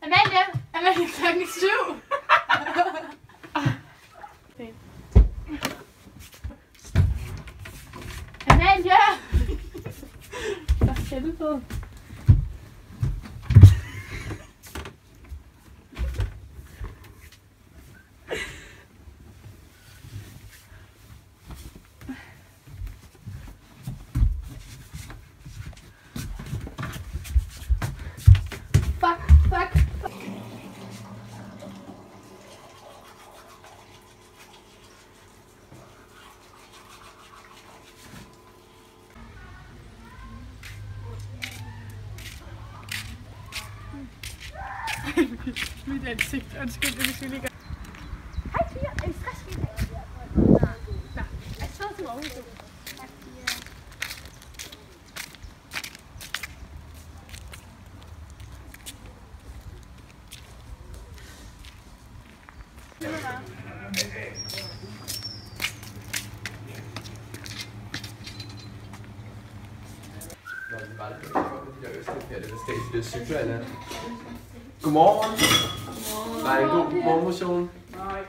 Amalie! Amalie, klokken er 7! Amalie! For helvede. Fuck. Mit ansigt. Undskyld, det vil lige gøre. Hej Pia, er I friske i dag? Nej, jeg sidder til morgen. Tak Pia. Det var bare. Godmorgen. Der er en god morgenmotion. Nej.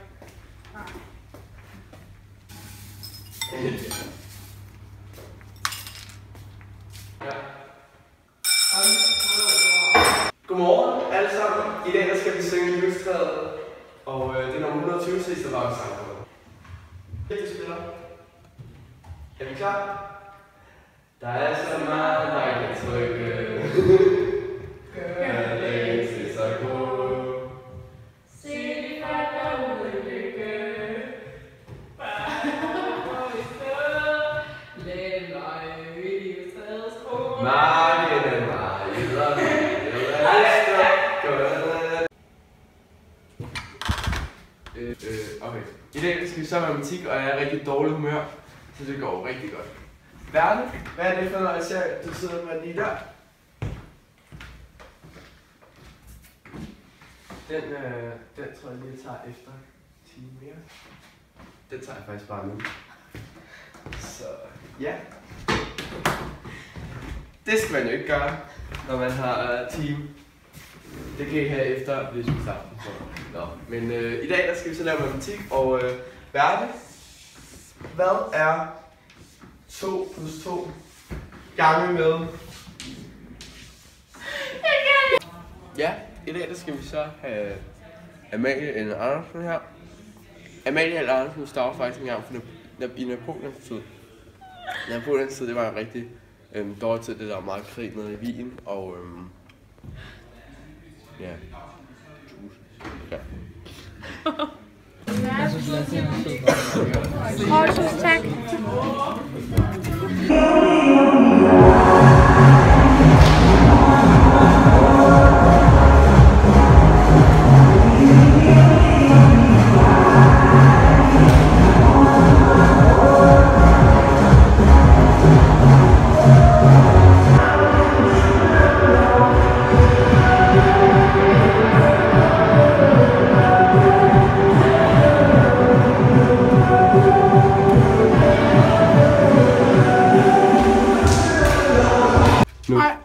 Godmorgen alle sammen. I dag der skal vi synge Livstræet. Og det er nummer 120 sidste var sang på. Det spiller. Er vi klar? Der er så meget, der kan trykke. Gør det til så god. Se de fatter ud i lykke. Bare i sted. Lad mig i livstræets krog. Marken er meget og okay. I dag skal vi så matematik, og jeg er rigtig dårlig humør, så det går rigtig godt. Berne, hvad er det for noget, jeg ser, du sidder med lige der? Den tror jeg lige, jeg tager efter 10 mere. Den tager jeg faktisk bare nu. Så ja. Det skal man jo ikke gøre, når man har team. Det kan I have efter, hvis vi sammen. Nå. Men i dag der skal vi så lave matematik, og Berte, hvad er 2 plus 2 gange med? Ja, i dag der skal vi så have Amalie eller Andersen her. Amalie eller Andersen starter faktisk engang i Napoleons tid. Napoleons tid, det var en rigtig dårlig tid, det der var meget krig nede i Wien, og ja. Ja. Tusind tak. Nej.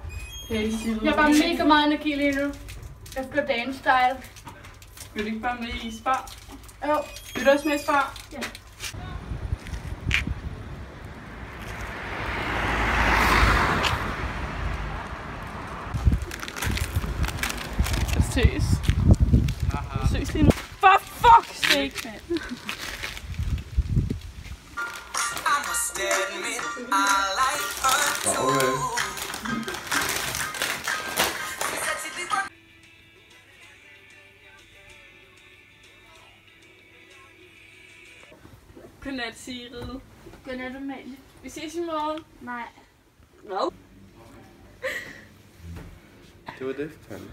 Jeg har bare mega meget energi lige nu. Jeg skal dance style. Vil du ikke bare med i Spar? Jo. Vil du også med i Spar? Ja. Ses. Ses lige nu. For fuck's sake, mand. Godnat, Sigrid. Godnat, Amalie. Vi ses i morgen. Nej. Hvad? Det var det, fandme.